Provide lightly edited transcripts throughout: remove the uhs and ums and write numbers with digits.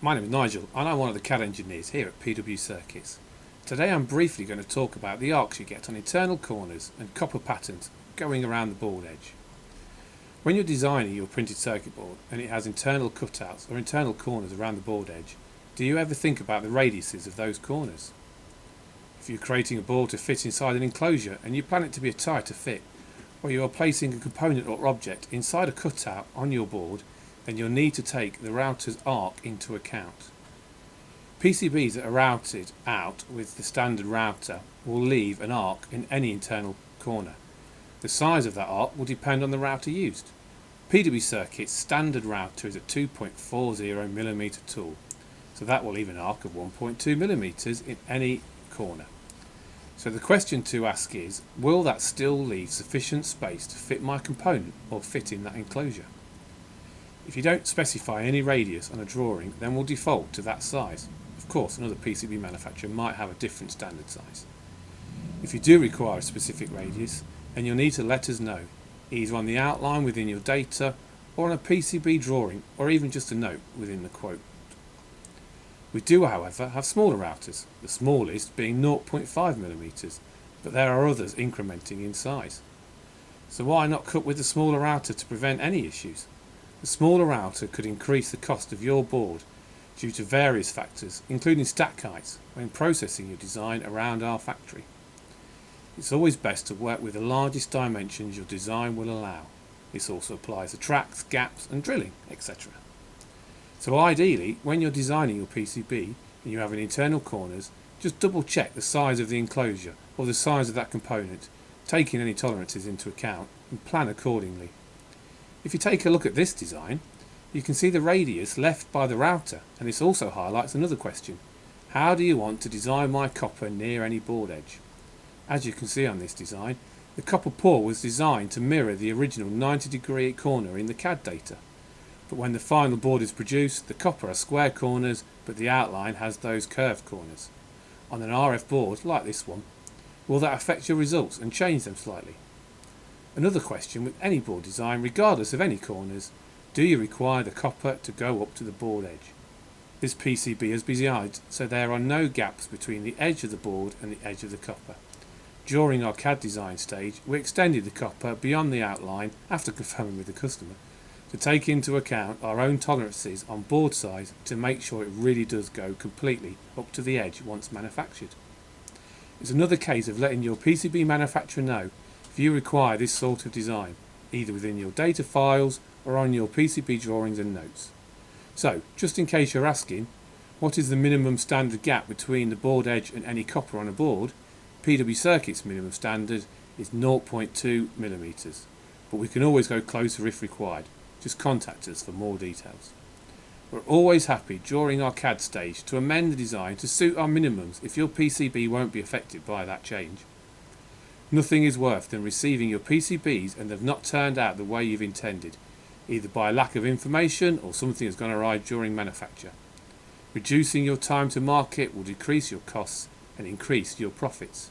My name is Nigel and I'm one of the CAD engineers here at PW Circuits. Today I'm briefly going to talk about the arcs you get on internal corners and copper patterns going around the board edge. When you're designing your printed circuit board and it has internal cutouts or internal corners around the board edge, do you ever think about the radiuses of those corners? If you're creating a board to fit inside an enclosure and you plan it to be a tighter fit, or you are placing a component or object inside a cutout on your board, then you'll need to take the router's arc into account. PCBs that are routed out with the standard router will leave an arc in any internal corner. The size of that arc will depend on the router used. PW Circuit's standard router is a 2.40mm tool, so that will leave an arc of 1.2mm in any corner. So the question to ask is, will that still leave sufficient space to fit my component or fit in that enclosure? If you don't specify any radius on a drawing, then we'll default to that size. Of course, another PCB manufacturer might have a different standard size. If you do require a specific radius, then you'll need to let us know, either on the outline within your data, or on a PCB drawing, or even just a note within the quote. We do, however, have smaller routers, the smallest being 0.5mm, but there are others incrementing in size. So why not cut with the smaller router to prevent any issues? The smaller router could increase the cost of your board due to various factors, including stack heights, when processing your design around our factory. It's always best to work with the largest dimensions your design will allow. This also applies to tracks, gaps and drilling, etc. So ideally, when you're designing your PCB and you have an internal corners, just double check the size of the enclosure or the size of that component, taking any tolerances into account, and plan accordingly. If you take a look at this design, you can see the radius left by the router, and this also highlights another question. How do you want to design my copper near any board edge? As you can see on this design, the copper pour was designed to mirror the original 90-degree corner in the CAD data. But when the final board is produced, the copper has square corners, but the outline has those curved corners. On an RF board like this one, will that affect your results and change them slightly? Another question with any board design, regardless of any corners, do you require the copper to go up to the board edge? This PCB has been designed so there are no gaps between the edge of the board and the edge of the copper. During our CAD design stage, we extended the copper beyond the outline after confirming with the customer to take into account our own tolerances on board size to make sure it really does go completely up to the edge once manufactured. It's another case of letting your PCB manufacturer know if you require this sort of design, either within your data files or on your PCB drawings and notes. So, just in case you're asking, what is the minimum standard gap between the board edge and any copper on a board? PW Circuit's minimum standard is 0.2mm, but we can always go closer if required. Just contact us for more details. We're always happy during our CAD stage to amend the design to suit our minimums if your PCB won't be affected by that change. Nothing is worse than receiving your PCBs and they've not turned out the way you've intended, either by lack of information or something has gone awry during manufacture. Reducing your time to market will decrease your costs and increase your profits.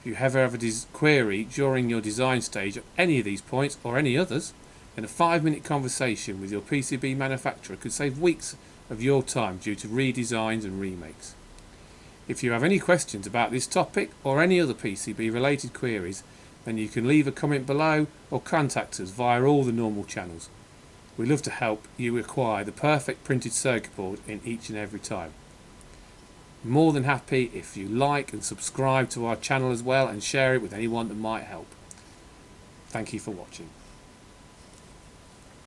If you ever have a query during your design stage of any of these points or any others, then a 5-minute conversation with your PCB manufacturer could save weeks of your time due to redesigns and remakes. If you have any questions about this topic or any other PCB related queries, then you can leave a comment below or contact us via all the normal channels. We love to help you acquire the perfect printed circuit board in each and every time. More than happy if you like and subscribe to our channel as well and share it with anyone that might help. Thank you for watching.